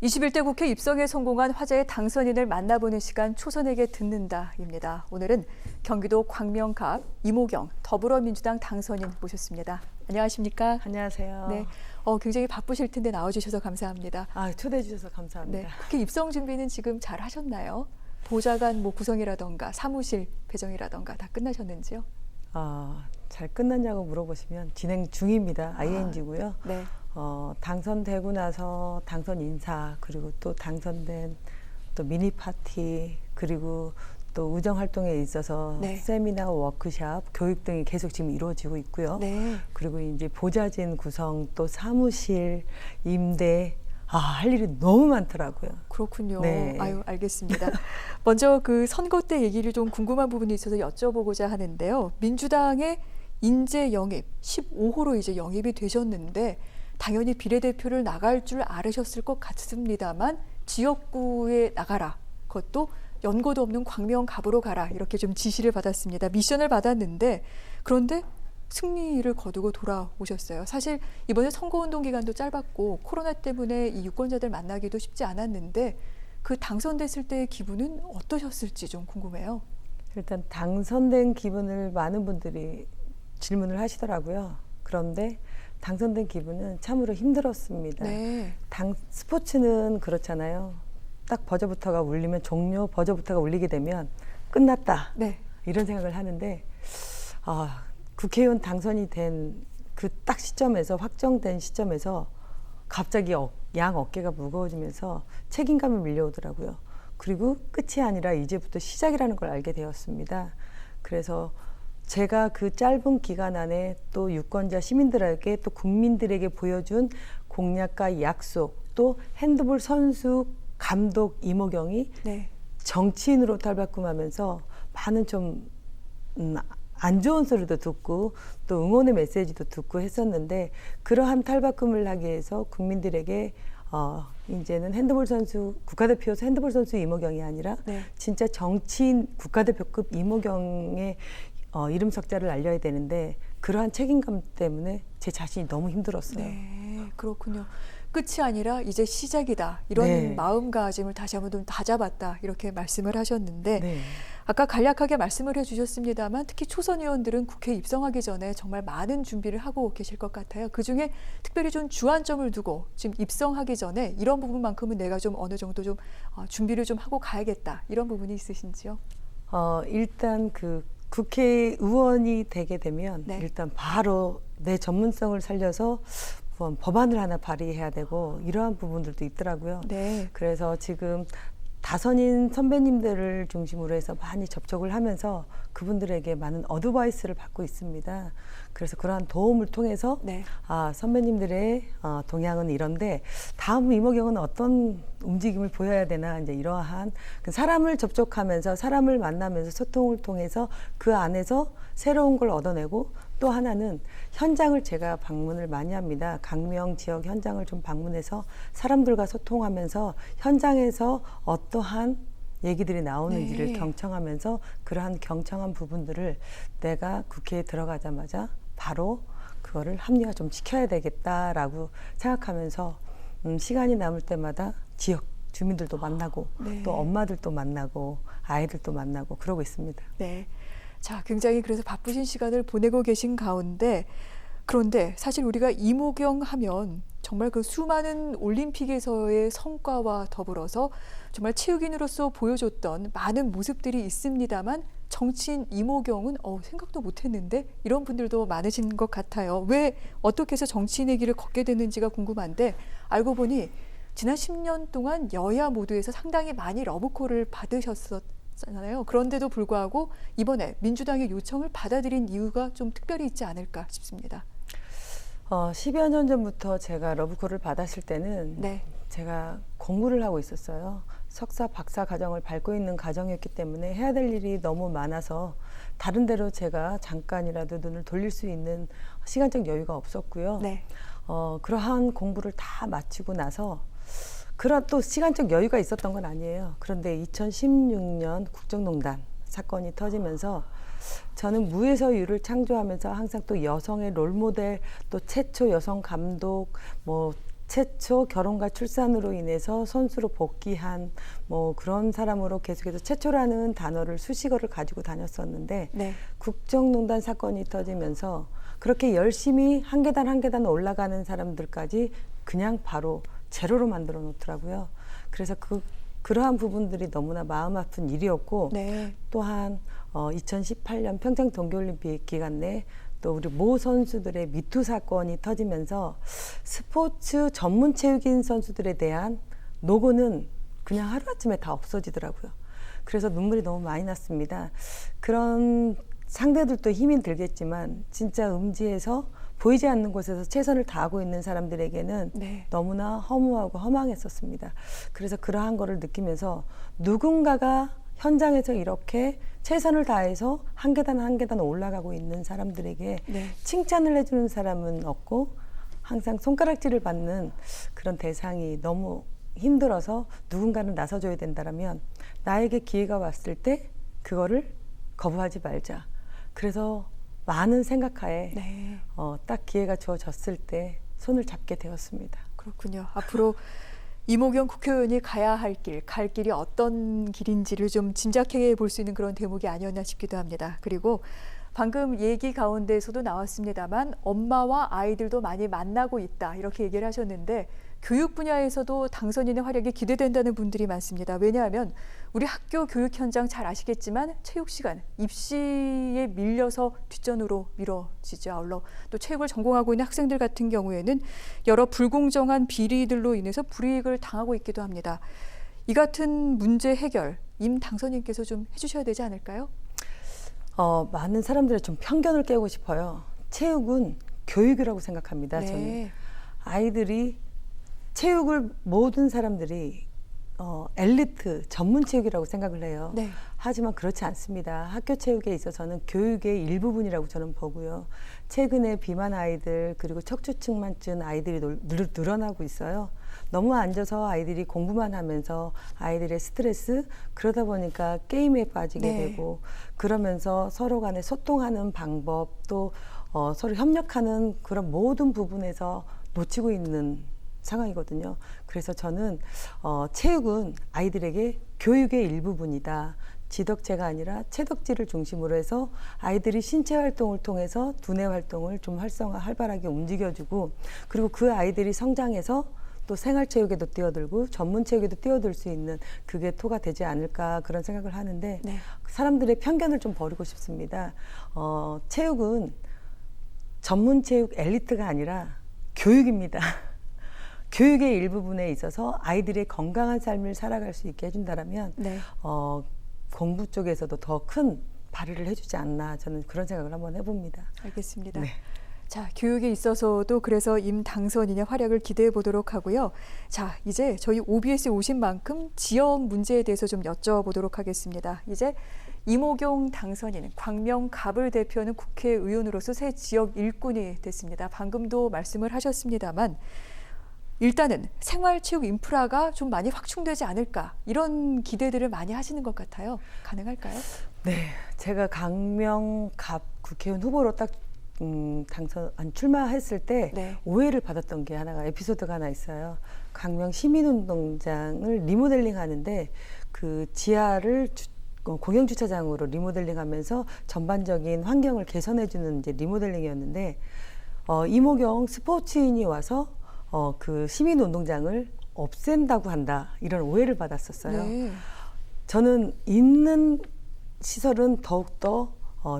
21대 국회 입성에 성공한 화제의 당선인을 만나보는 시간 초선에게 듣는다입니다. 오늘은 경기도 광명갑 이모경 더불어민주당 당선인 모셨습니다. 안녕하십니까? 안녕하세요. 네, 굉장히 바쁘실 텐데 나와주셔서 감사합니다. 초대해 주셔서 감사합니다. 네, 국회 입성 준비는 지금 잘 하셨나요? 보좌관 구성이라던가 사무실 배정이라던가 다 끝나셨는지요? 잘 끝났냐고 물어보시면 진행 중입니다. ING고요. 네. 당선되고 나서 당선 인사, 그리고 또 당선된 또 미니 파티, 그리고 또 의정 활동에 있어서 네. 세미나, 워크샵, 교육 등이 계속 지금 이루어지고 있고요. 네. 그리고 이제 보좌진 구성, 또 사무실, 임대, 할 일이 너무 많더라고요. 그렇군요. 네. 알겠습니다. 먼저 그 선거 때 얘기를 좀 궁금한 부분이 있어서 여쭤보고자 하는데요. 민주당의 인재 영입 15호로 이제 영입이 되셨는데 당연히 비례대표를 나갈 줄 알으셨을 것 같습니다만 지역구에 나가라. 그것도 연고도 없는 광명갑으로 가라. 이렇게 좀 지시를 받았습니다. 미션을 받았는데 그런데 승리를 거두고 돌아오셨어요. 사실 이번에 선거운동 기간도 짧았고 코로나 때문에 이 유권자들 만나기도 쉽지 않았는데 그 당선됐을 때의 기분은 어떠셨을지 좀 궁금해요. 일단 당선된 기분을 많은 분들이 질문을 하시더라고요. 그런데 당선된 기분은 참으로 힘들었습니다. 네. 스포츠는 그렇잖아요. 딱 버저부터가 울리면 종료, 버저부터가 울리게 되면 끝났다. 네. 이런 생각을 하는데 국회의원 당선이 된 그 딱 시점에서, 확정된 시점에서 갑자기 양 어깨가 무거워지면서 책임감이 밀려오더라고요. 그리고 끝이 아니라 이제부터 시작이라는 걸 알게 되었습니다. 그래서 제가 그 짧은 기간 안에 또 유권자 시민들에게 또 국민들에게 보여준 공약과 약속, 또 핸드볼 선수 감독 이모경이 네. 정치인으로 탈바꿈하면서 많은 좀 안 좋은 소리도 듣고 또 응원의 메시지도 듣고 했었는데, 그러한 탈바꿈을 하기 위해서 국민들에게 이제는 핸드볼 선수, 국가대표에서 핸드볼 선수 이모경이 아니라 네. 진짜 정치인 국가대표급 이모경의 이름 석자를 알려야 되는데, 그러한 책임감 때문에 제 자신이 너무 힘들었어요. 네, 그렇군요. 끝이 아니라 이제 시작이다. 이런 네. 마음가짐을 다시 한번 좀 다잡았다. 이렇게 말씀을 하셨는데 네. 아까 간략하게 말씀을 해주셨습니다만 특히 초선 의원들은 국회에 입성하기 전에 정말 많은 준비를 하고 계실 것 같아요. 그중에 특별히 좀 주안점을 두고 지금 입성하기 전에 이런 부분만큼은 내가 좀 어느 정도 좀 준비를 좀 하고 가야겠다. 이런 부분이 있으신지요? 일단 그 국회의원이 되게 되면 네. 일단 바로 내 전문성을 살려서 법안을 하나 발의해야 되고 이러한 부분들도 있더라고요. 네. 그래서 지금 다선인 선배님들을 중심으로 해서 많이 접촉을 하면서 그분들에게 많은 어드바이스를 받고 있습니다. 그래서 그러한 도움을 통해서 네. 선배님들의 동향은 이런데 다음 이모경은 어떤 움직임을 보여야 되나, 이제 이러한 사람을 접촉하면서 사람을 만나면서 소통을 통해서 그 안에서 새로운 걸 얻어내고, 또 하나는 현장을 제가 방문을 많이 합니다. 강명 지역 현장을 좀 방문해서 사람들과 소통하면서 현장에서 어떠한 얘기들이 나오는지를 네. 경청하면서 그러한 경청한 부분들을 내가 국회에 들어가자마자 바로 그거를 합리화 좀 시켜야 되겠다라고 생각하면서 시간이 남을 때마다 지역 주민들도 만나고 네. 또 엄마들도 만나고 아이들도 만나고 그러고 있습니다. 네. 자, 굉장히 그래서 바쁘신 시간을 보내고 계신 가운데 그런데 사실 우리가 이모경 하면 정말 그 수많은 올림픽에서의 성과와 더불어서 정말 체육인으로서 보여줬던 많은 모습들이 있습니다만 정치인 이모경은 생각도 못했는데 이런 분들도 많으신 것 같아요. 왜 어떻게 해서 정치인의 길을 걷게 됐는지가 궁금한데 알고 보니 지난 10년 동안 여야 모두에서 상당히 많이 러브콜을 받으셨었잖아요. 그런데도 불구하고 이번에 민주당의 요청을 받아들인 이유가 좀 특별히 있지 않을까 싶습니다. 10여 년 전부터 제가 러브콜을 받았을 때는 네. 제가 공부를 하고 있었어요. 석사, 박사 과정을 밟고 있는 과정이었기 때문에 해야 될 일이 너무 많아서 다른 데로 제가 잠깐이라도 눈을 돌릴 수 있는 시간적 여유가 없었고요. 네. 그러한 공부를 다 마치고 나서 그런 또 시간적 여유가 있었던 건 아니에요. 그런데 2016년 국정농단 사건이 터지면서 저는 무에서 유를 창조하면서 항상 또 여성의 롤모델, 또 최초 여성 감독, 최초 결혼과 출산으로 인해서 선수로 복귀한 뭐 그런 사람으로 계속해서 최초라는 단어를 수식어를 가지고 다녔었는데 네. 국정농단 사건이 터지면서 그렇게 열심히 한 계단 한 계단 올라가는 사람들까지 그냥 바로 제로로 만들어 놓더라고요. 그래서 그러한 부분들이 너무나 마음 아픈 일이었고 네. 또한 2018년 평창 동계올림픽 기간 내 또 우리 모 선수들의 미투 사건이 터지면서 스포츠 전문 체육인 선수들에 대한 노고는 그냥 하루아침에 다 없어지더라고요. 그래서 눈물이 너무 많이 났습니다. 그런 상대들도 힘이 들겠지만 진짜 음지에서 보이지 않는 곳에서 최선을 다하고 있는 사람들에게는 네. 너무나 허무하고 허망했었습니다. 그래서 그러한 거를 느끼면서 누군가가 현장에서 이렇게 최선을 다해서 한 계단 한 계단 올라가고 있는 사람들에게 네. 칭찬을 해주는 사람은 없고 항상 손가락질을 받는 그런 대상이 너무 힘들어서 누군가는 나서줘야 된다라면 나에게 기회가 왔을 때 그거를 거부하지 말자. 그래서 많은 생각하에 네. 딱 기회가 주어졌을 때 손을 잡게 되었습니다. 그렇군요. 앞으로 이모경 국회의원이 가야 할 길, 갈 길이 어떤 길인지를 좀 짐작해 볼 수 있는 그런 대목이 아니었나 싶기도 합니다. 그리고 방금 얘기 가운데서도 나왔습니다만 엄마와 아이들도 많이 만나고 있다 이렇게 얘기를 하셨는데 교육 분야에서도 당선인의 활약이 기대된다는 분들이 많습니다. 왜냐하면 우리 학교 교육 현장 잘 아시겠지만 체육 시간, 입시에 밀려서 뒷전으로 미뤄지죠. 아울러 또 체육을 전공하고 있는 학생들 같은 경우에는 여러 불공정한 비리들로 인해서 불이익을 당하고 있기도 합니다. 이 같은 문제 해결 임 당선인께서 좀 해주셔야 되지 않을까요? 많은 사람들의 좀 편견을 깨고 싶어요. 체육은 교육이라고 생각합니다. 네. 저는 아이들이 체육을 모든 사람들이 엘리트 전문 체육이라고 생각을 해요. 네. 하지만 그렇지 않습니다. 학교 체육에 있어서는 교육의 일부분이라고 저는 보고요. 최근에 비만 아이들 그리고 척추측만증 아이들이 늘어나고 있어요. 너무 앉아서 아이들이 공부만 하면서 아이들의 스트레스 그러다 보니까 게임에 빠지게 네. 되고 그러면서 서로 간에 소통하는 방법 또 서로 협력하는 그런 모든 부분에서 놓치고 있는 상황이거든요. 그래서 저는 체육은 아이들에게 교육의 일부분이다. 지덕체가 아니라 체덕지를 중심으로 해서 아이들이 신체 활동을 통해서 두뇌 활동을 좀 활발하게 움직여주고 그리고 그 아이들이 성장해서 또 생활체육에도 뛰어들고 전문체육에도 뛰어들 수 있는 그게 토가 되지 않을까 그런 생각을 하는데 네. 사람들의 편견을 좀 버리고 싶습니다. 체육은 전문체육 엘리트가 아니라 교육입니다. 교육의 일부분에 있어서 아이들의 건강한 삶을 살아갈 수 있게 해준다면 네. 공부 쪽에서도 더 큰 발휘를 해주지 않나 저는 그런 생각을 한번 해봅니다. 알겠습니다. 네. 자, 교육에 있어서도 그래서 임 당선인의 활약을 기대해 보도록 하고요. 자, 이제 저희 OBS에 오신 만큼 지역 문제에 대해서 좀 여쭤보도록 하겠습니다. 이제 이모경 당선인, 광명갑을 대표하는 국회의원으로서 새 지역 일꾼이 됐습니다. 방금도 말씀을 하셨습니다만 일단은 생활체육 인프라가 좀 많이 확충되지 않을까 이런 기대들을 많이 하시는 것 같아요. 가능할까요? 네, 제가 광명갑 국회의원 후보로 딱 출마했을 때 네. 오해를 받았던 게 에피소드가 하나 있어요. 광명 시민운동장을 리모델링 하는데 그 지하를 공영 주차장으로 리모델링하면서 전반적인 환경을 개선해주는 이제 리모델링이었는데 이모경 스포츠인이 와서 그 시민운동장을 없앤다고 한다 이런 오해를 받았었어요. 네. 저는 있는 시설은 더욱더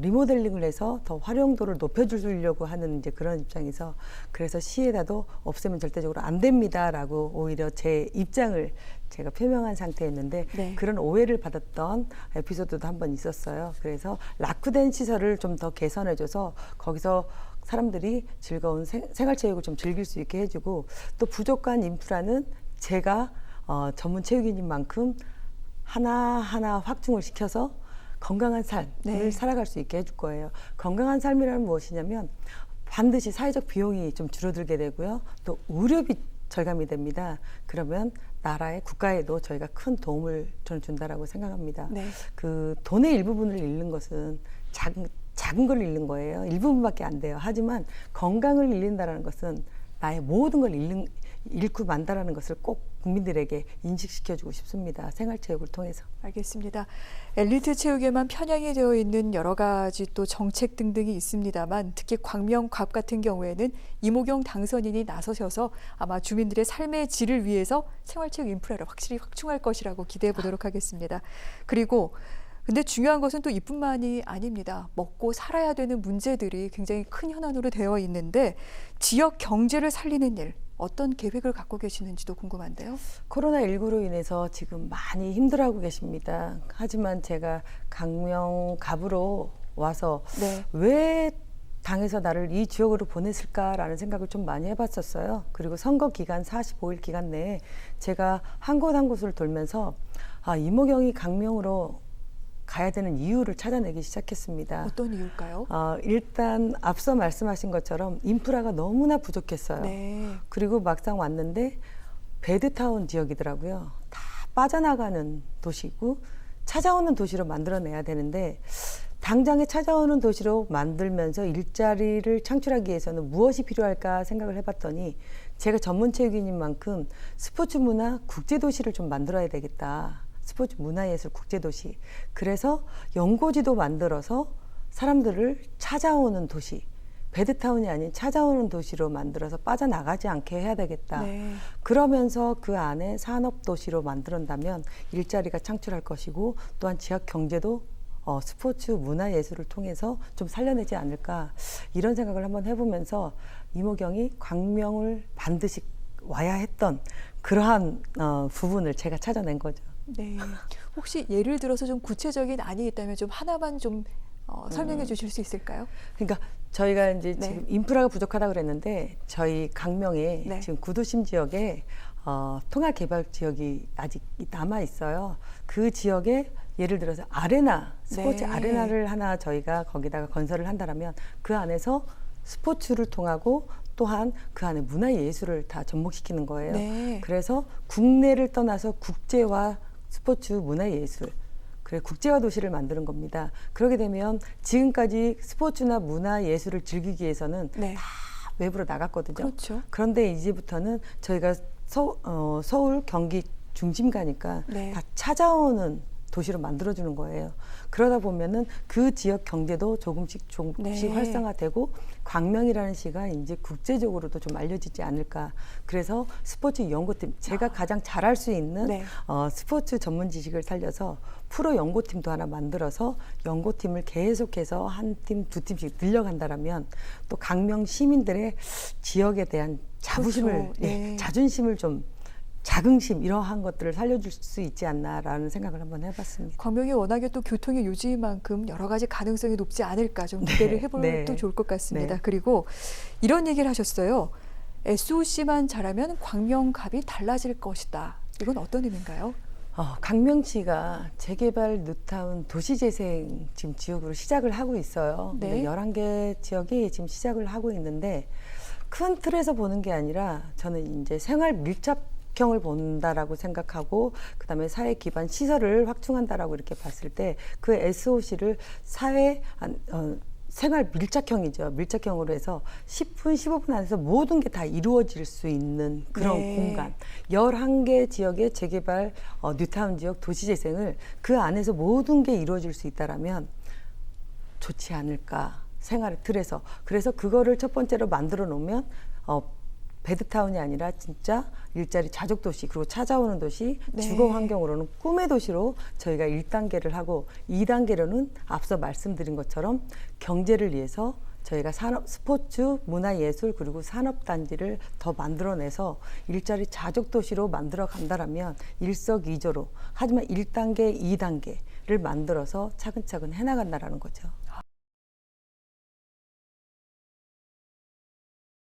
리모델링을 해서 더 활용도를 높여주려고 하는 이제 그런 입장에서 그래서 시에다도 없애면 절대적으로 안 됩니다라고 오히려 제 입장을 제가 표명한 상태였는데 네. 그런 오해를 받았던 에피소드도 한 번 있었어요. 그래서 낙후된 시설을 좀 더 개선해줘서 거기서 사람들이 즐거운 생활체육을 좀 즐길 수 있게 해주고 또 부족한 인프라는 제가 전문 체육인인 만큼 하나하나 확충을 시켜서 건강한 삶을 네. 살아갈 수 있게 해줄 거예요. 건강한 삶이라는 무엇이냐면 반드시 사회적 비용이 좀 줄어들게 되고요. 또 의료비 절감이 됩니다. 그러면 나라의 국가에도 저희가 큰 도움을 저는 준다라고 생각합니다. 네. 그 돈의 일부분을 잃는 것은 작은 걸 잃는 거예요. 일부분밖에 안 돼요. 하지만 건강을 잃는다라는 것은 나의 모든 걸 잃고 만다라는 것을 꼭 국민들에게 인식시켜주고 싶습니다. 생활체육을 통해서. 알겠습니다. 엘리트 체육에만 편향이 되어 있는 여러 가지 또 정책 등등이 있습니다만 특히 광명갑 같은 경우에는 이모경 당선인이 나서셔서 아마 주민들의 삶의 질을 위해서 생활체육 인프라를 확실히 확충할 것이라고 기대해 보도록 하겠습니다. 그리고 근데 중요한 것은 또 이뿐만이 아닙니다. 먹고 살아야 되는 문제들이 굉장히 큰 현안으로 되어 있는데 지역 경제를 살리는 일 어떤 계획을 갖고 계시는지도 궁금한데요. 코로나19로 인해서 지금 많이 힘들어하고 계십니다. 하지만 제가 강명갑으로 와서 네. 왜 당에서 나를 이 지역으로 보냈을까라는 생각을 좀 많이 해봤었어요. 그리고 선거 기간 45일 기간 내에 제가 한 곳 한 곳을 돌면서 이모경이 강명으로 가야 되는 이유를 찾아내기 시작했습니다. 어떤 이유일까요? 일단 앞서 말씀하신 것처럼 인프라가 너무나 부족했어요. 네. 그리고 막상 왔는데 배드타운 지역이더라고요. 다 빠져나가는 도시고 찾아오는 도시로 만들어내야 되는데 당장에 찾아오는 도시로 만들면서 일자리를 창출하기 위해서는 무엇이 필요할까 생각을 해봤더니 제가 전문체육인인 만큼 스포츠 문화 국제도시를 좀 만들어야 되겠다. 스포츠 문화예술 국제도시. 그래서 연고지도 만들어서 사람들을 찾아오는 도시, 배드타운이 아닌 찾아오는 도시로 만들어서 빠져나가지 않게 해야 되겠다. 네. 그러면서 그 안에 산업도시로 만든다면 일자리가 창출할 것이고 또한 지역 경제도 스포츠 문화예술을 통해서 좀 살려내지 않을까 이런 생각을 한번 해보면서 이모경이 광명을 반드시 와야 했던 그러한 부분을 제가 찾아낸 거죠. 네. 혹시 예를 들어서 좀 구체적인 안이 있다면 좀 하나만 좀 설명해 주실 수 있을까요? 그러니까 저희가 이제 네. 지금 인프라가 부족하다고 그랬는데 저희 강명에 네. 지금 구도심 지역에 통합개발 지역이 아직 남아 있어요. 그 지역에 예를 들어서 아레나, 스포츠 네. 아레나를 하나 저희가 거기다가 건설을 한다면 그 안에서 스포츠를 통하고 또한 그 안에 문화예술을 다 접목시키는 거예요. 네. 그래서 국내를 떠나서 국제화 스포츠 문화예술 그래 국제화 도시를 만드는 겁니다. 그렇게 되면 지금까지 스포츠나 문화예술을 즐기기 위해서는 네. 다 외부로 나갔거든요. 그렇죠. 그런데 이제부터는 저희가 서울, 경기 중심 가니까 네. 다 찾아오는 도시로 만들어주는 거예요. 그러다 보면은 그 지역 경제도 조금씩 네. 활성화되고 광명이라는 시가 이제 국제적으로도 좀 알려지지 않을까. 그래서 스포츠 연구팀 제가 가장 잘할 수 있는 네. 스포츠 전문 지식을 살려서 프로 연구팀도 하나 만들어서 연구팀을 계속해서 한 팀, 두 팀씩 늘려간다라면 또 강명 시민들의 지역에 대한 자부심을, 그렇죠. 네. 자존심을 좀 자긍심 이러한 것들을 살려줄 수 있지 않나라는 생각을 한번 해봤습니다. 광명이 워낙에 또 교통의 요지인 만큼 여러 가지 가능성이 높지 않을까 좀 기대를 해보면 네. 또 좋을 것 같습니다. 네. 그리고 이런 얘기를 하셨어요. SOC만 잘하면 광명갑이 달라질 것이다. 이건 어떤 의미인가요? 강명시가 재개발 뉴타운 도시재생 지금 지역으로 시작을 하고 있어요. 네. 11개 지역이 지금 시작을 하고 있는데 큰 틀에서 보는 게 아니라 저는 이제 생활 밀착형을 본다라고 생각하고 그다음에 사회 기반 시설을 확충한다라고 이렇게 봤을 때 그 SOC를 생활 밀착형이죠. 밀착형으로 해서 10분, 15분 안에서 모든 게 다 이루어질 수 있는 그런 네. 공간. 11개 지역의 재개발 뉴타운 지역 도시재생을 그 안에서 모든 게 이루어질 수 있다라면 좋지 않을까. 생활의 틀에서. 그래서 그거를 첫 번째로 만들어 놓으면 배드타운이 아니라 진짜 일자리 자족도시 그리고 찾아오는 도시 네. 주거 환경으로는 꿈의 도시로 저희가 1단계를 하고 2단계로는 앞서 말씀드린 것처럼 경제를 위해서 저희가 스포츠, 문화예술 그리고 산업단지를 더 만들어내서 일자리 자족도시로 만들어 간다라면 일석이조로 하지만 1단계, 2단계를 만들어서 차근차근 해나간다라는 거죠.